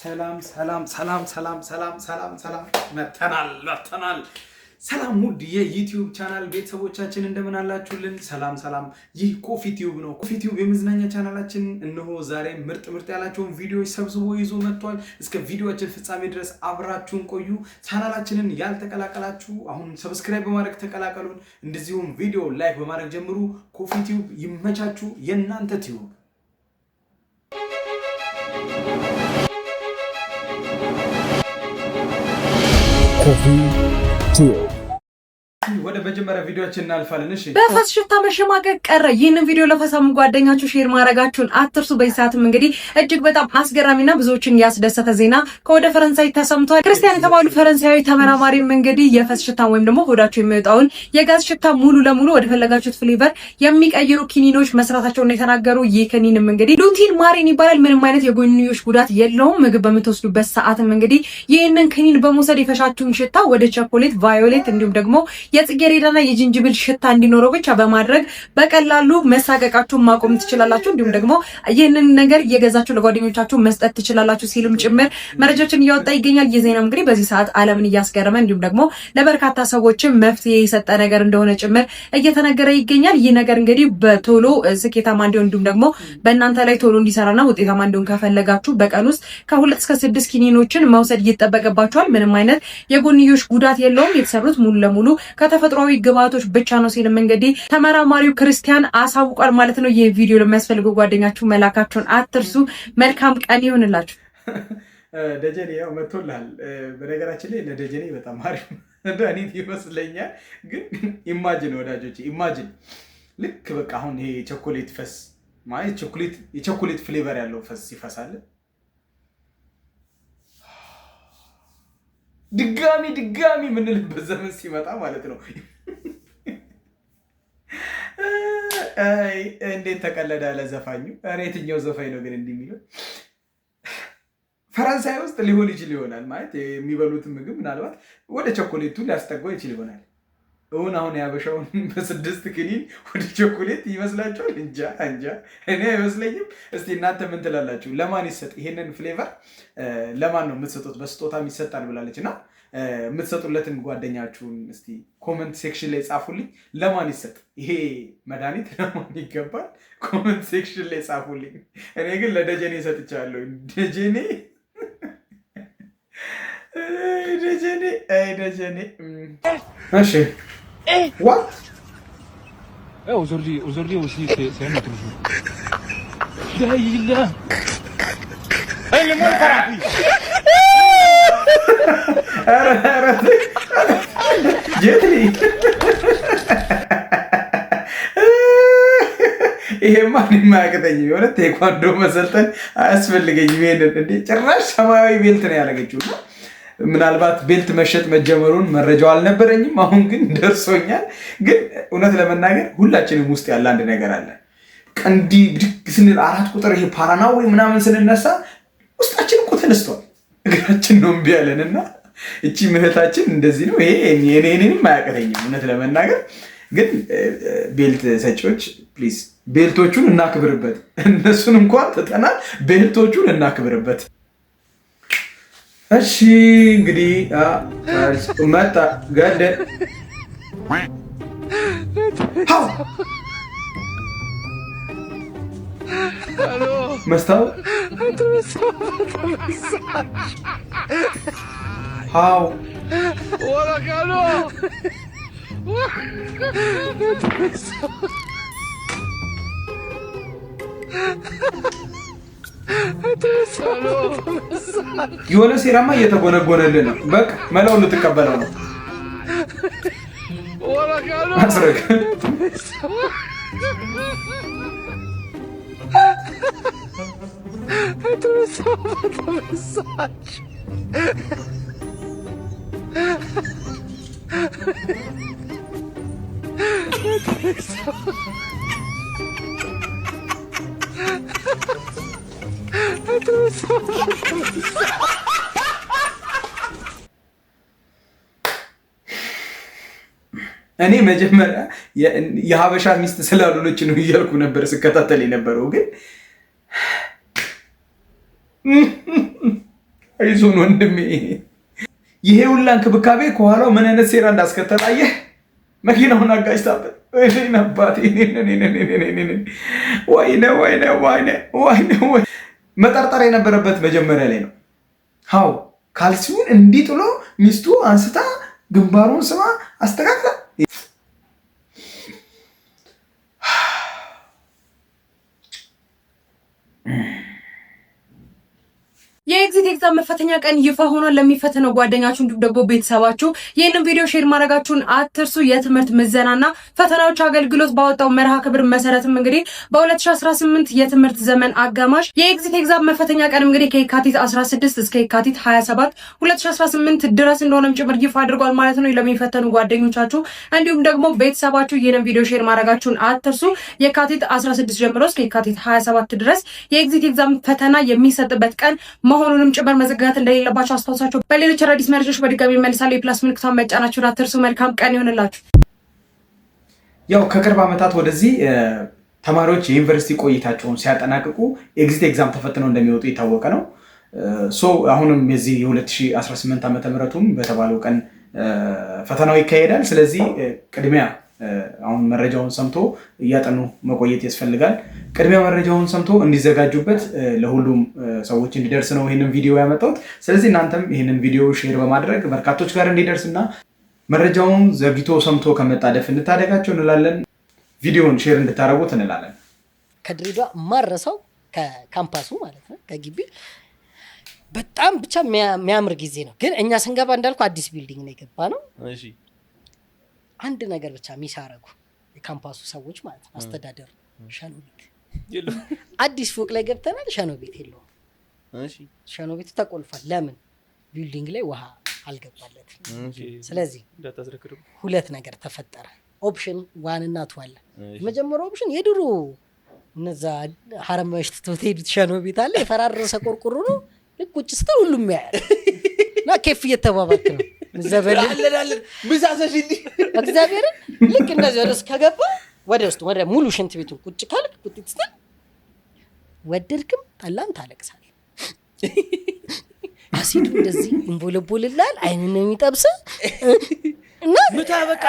ሰላም ሰላም ሰላም ሰላም ሰላም ሰላም ሰላም መተናል ሰላም ውድ የዩቲዩብ ቻናል ቤተሰቦቻችን እንደምን አላችሁልን? ሰላም ሰላም። ይህ ኮፊ ቲዩብ ነው። ኮፊ ቲዩብ የመዝናኛ ቻናላችን እነሆ ዛሬ ምርጥ ያላቸውን ቪዲዮዎች ሰብስቦ ይዞ መጥቷል። እስከ ቪዲዮአችን ፍጻሜ ድረስ አብራችሁን ቆዩ። ቻናላችንን ያልተቀላቀላችሁ አሁን ሰብስክራይብ በማድረግ ተቀላቀሉን። እንደዚሁም ቪዲዮ ላይክ በማድረግ ጀምሩ። ኮፊ ቲዩብ ይመቻችሁ። የእናንተ ቲዩብ Coffee Tube. ወደ መጀመሪያ ቪዲዮአችን እናልፋለን። እሺ በፈስ ሽታ መሸማቀቅ ቀረ። ይህንን ቪዲዮ ለፈሳሙ ጓደኛችሁ ሼር ማድረጋችሁን አትርሱ። በሰዓትም እንግዲህ እጅግ በጣም አስገራሚና ብዙዎችን ያስደሰተ ዜና ከወደ ፈረንሳይ ተሰምቷል። ክርስቲያን የተባሉ ፈረንሳያዊ ተመራማሪም እንግዲህ የፈስ ሽታ ወይም ደግሞ ሆዳችሁ የሚወጣውን የጋዝ ሽታ ሙሉ ለሙሉ ወደ ፈለጋችሁት ፍሌቨር የሚቀይሩ ኪኒኖች መስራታቸውን የተናገሩ። ይህ ኪኒንም እንግዲህ ሉቲን ማሪን ይባላል። ምንም አይነት የጎንዮሽ ጉዳት የለውም። ምግብ በምትወስዱበት ሰዓትም እንግዲህ ይህንን ኪኒን በመውሰድ የፈሻችሁን ሽታ ወደ ቸኮሌት፣ ቫዮሌት እንዲሁም ደግሞ የጽጌረዳና የጅንጅብል ሽታ እንዲኖረው ብቻ በማድረግ በቀላሉ መሳቀቃችሁን ማቆም ትችላላችሁ። እንዲሁም ደግሞ ይህንን ነገር እየገዛችሁ ለጓደኞቻችሁ መስጠት ትችላላችሁ ሲልም ጭምር መረጃዎችን እያወጣ ይገኛል። የዜናው እንግዲህ በዚህ ሰዓት ዓለምን እያስገረመ እንዲሁም ደግሞ ለበርካታ ሰዎችም መፍትሄ የሰጠ ነገር እንደሆነ ጭምር እየተነገረ ይገኛል። ይህ ነገር እንግዲህ በቶሎ ስኬታማ እንዲሆን እንዲሁም ደግሞ በእናንተ ላይ ቶሎ እንዲሰራና ውጤታማ እንዲሆን ከፈለጋችሁ በቀን ውስጥ ከ2 እስከ 6 ኪኒኖችን መውሰድ ይጠበቅባችኋል። ምንም አይነት የጎንዮሽ ጉዳት የለውም። የተሰሩት ሙሉ ለሙሉ ከተፈጥሯዊ ግብአቶች ብቻ ነው ሲልም እንግዲህ ተመራማሪው ክርስቲያን አሳውቋል ማለት ነው። ይህ ቪዲዮ ለሚያስፈልጉ ጓደኛችሁ መላካችሁን አትርሱ። መልካም ቀን ይሁንላችሁ። ደጀኔ ያው መጥቶልሃል። በነገራችን ላይ ለደጀኔ በጣም አሪፍ መድኃኒት ይመስለኛል። ግን ኢማጂን ወዳጆች፣ ኢማጂን ልክ በቃ አሁን ይሄ ቸኮሌት ፈስ ማለት የቸኮሌት ፍሌቨር ያለው ፈስ ይፈሳል። ድጋሚ የምንልበት ዘመን ሲመጣ ማለት ነው። እንዴት ተቀለደ አለ ዘፋኙ። ኧረ የትኛው ዘፋኝ ነው ግን እንዲህ የሚለው? ፈረንሳይ ውስጥ ሊሆን ይችል ይሆናል ማለት የሚበሉትን ምግብ ምናልባት ወደ ቸኮሌቱ ሊያስጠጋው ይችል ይሆናል። አሁን ያበሻውን በ6 ክኒን ወደ ቾኮሌት ይመስላችኋል? እንጃ እኔ አይመስለኝም። እስቲ እናንተ ምን ትላላችሁ? ለማን ይሰጥ ይሄንን ፍሌቨር? ለማን ነው የምትሰጡት? በስጦታ ይሰጣል ብላለች እና የምትሰጡለትን ጓደኛችሁን እስቲ ኮመንት ሴክሽን ላይ ጻፉልኝ። ለማን ይሰጥ ይሄ መድኃኒት? ለማን ይገባል? ኮመንት ሴክሽን ላይ ጻፉልኝ። እኔ ግን ለደጀኔ ሰጥቻለሁ። ደጀኔ እሺ what aujourd'hui aussi c'est un autre jour. La ilaha elle est moins parapluie. ጀትሊ ይሄማ የማያቅተኝ የሆነ ቴኳንዶ መሰልጠን አያስፈልገኝም። ይሄንን እንዴ ጭራሽ ሰማያዊ ቤልት ነው ያደረገችው። ምናልባት ቤልት መሸጥ መጀመሩን መረጃው አልነበረኝም። አሁን ግን ደርሶኛል። ግን እውነት ለመናገር ሁላችንም ውስጥ ያለ አንድ ነገር አለ። ቀንዲ ብድግ ስንል 4 ቁጥር ይሄ ፓራናዊ ምናምን ስንነሳ ውስጣችን እኮ ተነስቷል። እግራችን ነው እምቢ ያለንና እቺ ምህታችን እንደዚህ ነው። ይሄ እኔንም አያቀተኝም እውነት ለመናገር ግን ቤልት ሰጪዎች ፕሊዝ ቤልቶቹን እናክብርበት። እነሱን እንኳን ተጠናል፣ ቤልቶቹን እናክብርበት። እሺ እንግዲህ መጣ ገደ መስታወት ሃው ወራካሎ የሆነ ሴራማ እየተጎነጎነልን ነው። በቃ መላውን ልትቀበለው ነው። አስረግ እኔ መጀመሪያ የሀበሻ ሚስት ስላልሆነች ነው እያልኩ ነበር ስከታተል የነበረው። ግን አይዞን ወንድሜ። ይሄ ሁላ እንክብካቤ ከኋላው ምን አይነት ሴራ እንዳስከተለ አየህ። መኪናውን አጋጭታበት ወይኔ አባቴ ወይኔ መጠርጠር የነበረበት መጀመሪያ ላይ ነው። ሀው ካልሲውን እንዲህ ጥሎ ሚስቱ አንስታ ግንባሩን ስማ አስተካክላ የኤግዚት ኤግዛም መፈተኛ ቀን ይፋ ሆኗል። ለሚፈተነው ጓደኛችሁ እንዲሁም ደግሞ ቤተሰባችሁ ይህንን ቪዲዮ ሼር ማድረጋችሁን አትርሱ። የትምህርት ምዘናና ፈተናዎች አገልግሎት ባወጣው መርሃ ክብር መሰረትም እንግዲህ በ2018 የትምህርት ዘመን አጋማሽ የኤግዚት ኤግዛም መፈተኛ ቀን እንግዲህ ከየካቲት 16 እስከ የካቲት 27 2018 ድረስ እንደሆነም ጭምር ይፋ አድርጓል ማለት ነው። ለሚፈተኑ ጓደኞቻችሁ እንዲሁም ደግሞ ቤተሰባችሁ ይህንን ቪዲዮ ሼር ማድረጋችሁን አትርሱ። የካቲት 16 ጀምሮ እስከ የካቲት 27 ድረስ የኤግዚት ኤግዛም ፈተና የሚሰጥበት ቀን መሆኑንም ጭምር መዘጋት እንደሌለባቸው አስታውሳችሁ። በሌሎች አዳዲስ መረጃዎች በድጋሚ መልሳለሁ። የፕላስ ምልክቷን መጫናችሁን አትርሱ። መልካም ቀን ይሆንላችሁ። ያው ከቅርብ ዓመታት ወደዚህ ተማሪዎች የዩኒቨርሲቲ ቆይታቸውን ሲያጠናቅቁ ኤግዚት ኤግዛም ተፈትነው እንደሚወጡ የታወቀ ነው። አሁንም የዚህ የ2018 ዓ.ም በተባለው ቀን ፈተናው ይካሄዳል። ስለዚህ ቅድሚያ አሁን መረጃውን ሰምቶ እያጠኑ መቆየት ያስፈልጋል። ቅድሚያ መረጃውን ሰምቶ እንዲዘጋጁበት ለሁሉም ሰዎች እንዲደርስ ነው ይህንን ቪዲዮ ያመጣሁት። ስለዚህ እናንተም ይህንን ቪዲዮ ሼር በማድረግ በርካቶች ጋር እንዲደርስና መረጃውን ዘግይቶ ሰምቶ ከመጣደፍ እንታደጋቸው እንላለን። ቪዲዮውን ሼር እንድታደርጉት እንላለን። ከድሬዳዋ ማረሰው ከካምፓሱ ማለት ነው ከግቢ በጣም ብቻ የሚያምር ጊዜ ነው። ግን እኛ ስንገባ እንዳልኩ አዲስ ቢልዲንግ ነው የገባ ነው። እሺ አንድ ነገር ብቻ የሚሳረጉ የካምፓሱ ሰዎች ማለት ነው አስተዳደሩ ሸኖ ቤት አዲስ ፎቅ ላይ ገብተናል። ሸኖ ቤት የለውም። እሺ ሸኖ ቤቱ ተቆልፏል። ለምን? ቢልዲንግ ላይ ውሃ አልገባለትም። ስለዚህ ሁለት ነገር ተፈጠረ። ኦፕሽን 1 እና 2 አለ። የመጀመሪያው ኦፕሽን የድሮ እነዛ ሐረማሽ ተተውቴድ ሸኖ ቤት አለ። የፈራረሰ ቆርቆሮ ነው። ልክ ቁጭ ስትል ሁሉም ያያል እና ኬፍ እየተባባክ ነው ዘበላለን ምሳሰሽ እንዲ እግዚአብሔር ልክ እንደዚህ ወደስ ከገባ ወደ ውስጥ ወደ ሙሉ ሽንት ቤቱን ቁጭ ካልክ ቁጭ ስትል ወደድክም ጠላም ታለቅሳለህ። አሲዱ እንደዚህ እንቦለቦልላል። አይንን ነው የሚጠብስ እና ምታበት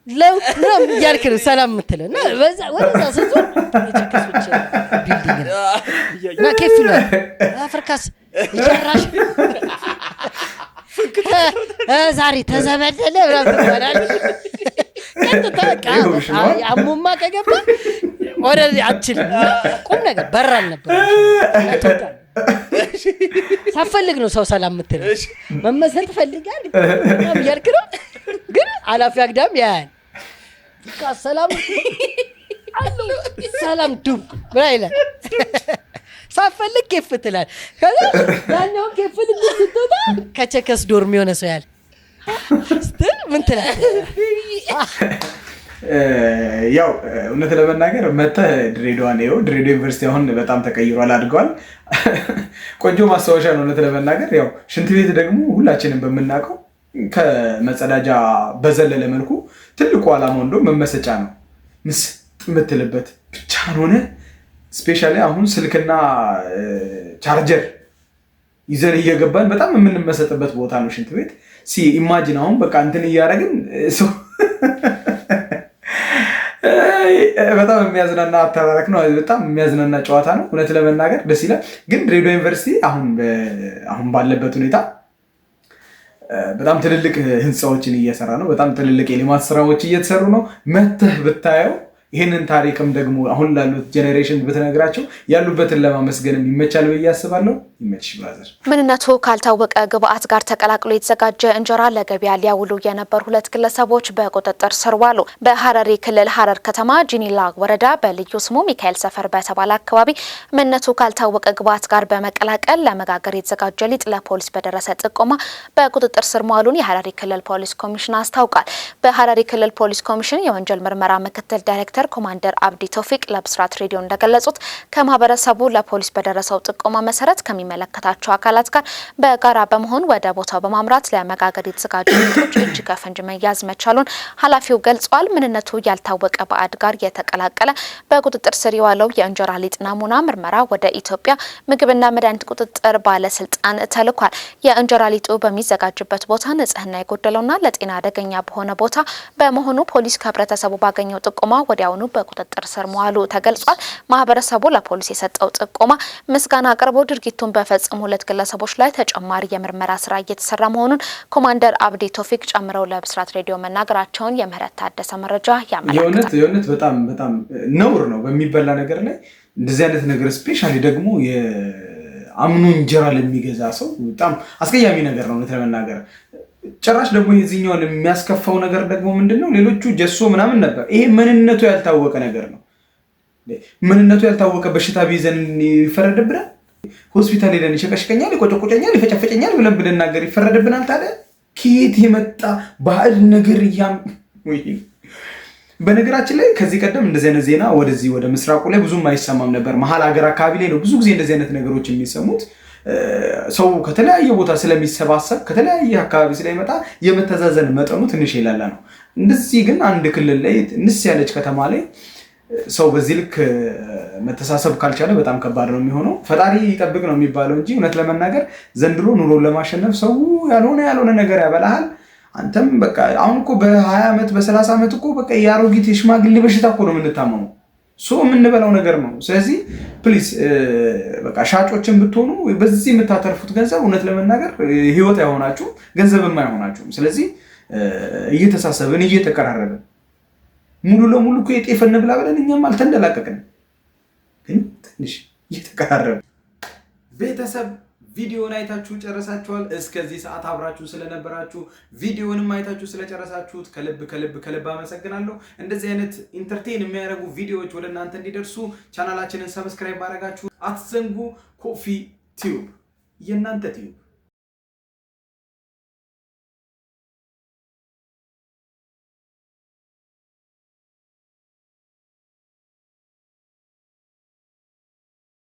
ለምን ያልከኝ ሰላም ምትለ እና ወደዛ ስትሆን የቸከሶች ቢልዲንግ ነው እና ኬፍ ነው አፍሪካስ ይጨራሽ ዛሬ ተዘበደለ ብራብ ይባላል። ከተታቃ አሙማ ከገባ ወደዚህ አትችል ቁም ነገር በራል ነበር። ሳፈልግ ነው ሰው ሰላም ምትለ መመሰል ትፈልጋል ያልክ ነው። ግን አላፊ አግዳም ያያል ሰላም አሎ ሰላም ዱብ ብራይላ ሳፈልግ ኬፍ ትላል። ከዛ ያኛው ኬፍ ልጅ ስትወጣ ከቸከስ ዶርም የሆነ ሰው ያለ ስትል ምን ትላል? ያው እውነት ለመናገር መተህ ድሬዳዋ ነው። ድሬዳዋ ዩኒቨርሲቲ አሁን በጣም ተቀይሯል፣ አድጓል። ቆንጆ ማስታወሻ ነው እውነት ለመናገር። ያው ሽንት ቤት ደግሞ ሁላችንም በምናውቀው ከመጸዳጃ በዘለለ መልኩ ትልቁ ዓላማው እንደው መመሰጫ ነው። ምስጥ የምትልበት ብቻ ሆነ። ስፔሻሊ አሁን ስልክና ቻርጀር ይዘን እየገባን በጣም የምንመሰጥበት ቦታ ነው ሽንት ቤት። ኢማጂን አሁን በቃ እንትን እያደረግን በጣም የሚያዝናና አተራረክ ነው። በጣም የሚያዝናና ጨዋታ ነው። እውነት ለመናገር ደስ ይላል። ግን ድሬዳዋ ዩኒቨርሲቲ አሁን ባለበት ሁኔታ በጣም ትልልቅ ህንፃዎችን እየሰራ ነው። በጣም ትልልቅ የልማት ስራዎች እየተሰሩ ነው። መተህ ብታየው ይህንን ታሪክም ደግሞ አሁን ላሉት ጄኔሬሽን ብትነግራቸው ያሉበትን ለማመስገንም ይመቻል ብዬ አስባለሁ። ይመችሽ ብራዘር። ምንነቱ ካልታወቀ ግብአት ጋር ተቀላቅሎ የተዘጋጀ እንጀራ ለገበያ ሊያውሉ የነበሩ 2 ግለሰቦች በቁጥጥር ስር ዋሉ። በሐረሪ ክልል ሐረር ከተማ ጂኒላ ወረዳ በልዩ ስሙ ሚካኤል ሰፈር በተባለ አካባቢ ምንነቱ ካልታወቀ ግብአት ጋር በመቀላቀል ለመጋገር የተዘጋጀ ሊጥ ለፖሊስ በደረሰ ጥቆማ በቁጥጥር ስር መዋሉን የሐረሪ ክልል ፖሊስ ኮሚሽን አስታውቋል። በሐረሪ ክልል ፖሊስ ኮሚሽን የወንጀል ምርመራ ምክትል ዳይሬክተር ዳይሬክተር ኮማንደር አብዲ ቶፊቅ ለብስራት ሬዲዮ እንደገለጹት ከማህበረሰቡ ለፖሊስ በደረሰው ጥቆማ መሰረት ከሚመለከታቸው አካላት ጋር በጋራ በመሆን ወደ ቦታው በማምራት ለመጋገድ የተዘጋጁ ቤቶች እጅ ከፍንጅ መያዝ መቻሉን ኃላፊው ገልጸዋል። ምንነቱ ያልታወቀ ባዕድ ጋር የተቀላቀለ በቁጥጥር ስር የዋለው የእንጀራ ሊጥ ናሙና ምርመራ ወደ ኢትዮጵያ ምግብና መድኃኒት ቁጥጥር ባለስልጣን ተልኳል። የእንጀራ ሊጡ በሚዘጋጅበት ቦታ ንጽህና የጎደለውና ለጤና አደገኛ በሆነ ቦታ በመሆኑ ፖሊስ ከህብረተሰቡ ባገኘው ጥቆማ ወዲያውኑ በቁጥጥር ስር መዋሉ ተገልጿል። ማህበረሰቡ ለፖሊስ የሰጠው ጥቆማ ምስጋና አቅርቦ ድርጊቱን በፈጸሙ 2 ግለሰቦች ላይ ተጨማሪ የምርመራ ስራ እየተሰራ መሆኑን ኮማንደር አብዲ ቶፊቅ ጨምረው ለብስራት ሬዲዮ መናገራቸውን የምህረት ታደሰ መረጃ ያመለክታል። የእውነት በጣም ነውር ነው በሚበላ ነገር ላይ እንደዚህ አይነት ነገር ስፔሻሊ ደግሞ የአምኖ እንጀራ ለሚገዛ ሰው በጣም አስቀያሚ ነገር ነው ለመናገር። ጭራሽ ደግሞ የዚህኛውን የሚያስከፋው ነገር ደግሞ ምንድነው ሌሎቹ ጀሶ ምናምን ነበር። ይሄ ምንነቱ ያልታወቀ ነገር ነው። ምንነቱ ያልታወቀ በሽታ ቢይዘን ይፈረድብናል። ሆስፒታል ሄደን ይሸቀሽቀኛል፣ ይቆጨቆጨኛል፣ ይፈጨፈጨኛል ብለን ብንናገር ይፈረድብናል። ታዲያ ከየት የመጣ ባዕድ ነገር በነገራችን ላይ ከዚህ ቀደም እንደዚህ አይነት ዜና ወደ ምስራቁ ላይ ብዙም አይሰማም ነበር። መሀል ሀገር አካባቢ ላይ ነው ብዙ ጊዜ እንደዚህ አይነት ነገሮች የሚሰሙት። ሰው ከተለያየ ቦታ ስለሚሰባሰብ ከተለያየ አካባቢ ስለሚመጣ የመተዛዘን መጠኑ ትንሽ የላላ ነው። እንደዚህ ግን አንድ ክልል ላይ ንስ ያለች ከተማ ላይ ሰው በዚህ ልክ መተሳሰብ ካልቻለ በጣም ከባድ ነው የሚሆነው። ፈጣሪ ይጠብቅ ነው የሚባለው እንጂ እውነት ለመናገር ዘንድሮ ኑሮን ለማሸነፍ ሰው ያልሆነ ነገር ያበላሃል። አንተም በቃ አሁን እኮ በ20 ዓመት በ30 ዓመት እኮ በቃ የአሮጊት የሽማግሌ በሽታ እኮ ነው የምንታመመው። የምንበላው ነገር ነው። ስለዚህ ፕሊዝ በቃ ሻጮችን ብትሆኑ በዚህ የምታተርፉት ገንዘብ እውነት ለመናገር ህይወት አይሆናችሁም፣ ገንዘብም አይሆናችሁም። ስለዚህ እየተሳሰብን እየተቀራረብን ሙሉ ለሙሉ እኮ የጤፍ እንብላ ብለን እኛም አልተንደላቀቅንም፣ ግን ትንሽ እየተቀራረብን ቤተሰብ ቪዲዮን አይታችሁ ጨረሳችኋል። እስከዚህ ሰዓት አብራችሁ ስለነበራችሁ ቪዲዮንም አይታችሁ ስለጨረሳችሁት ከልብ አመሰግናለሁ። እንደዚህ አይነት ኢንተርቴን የሚያደርጉ ቪዲዮዎች ወደ እናንተ እንዲደርሱ ቻናላችንን ሰብስክራይብ ማድረጋችሁ አትዘንጉ። ኮፊ ቲዩብ የእናንተ ቲዩብ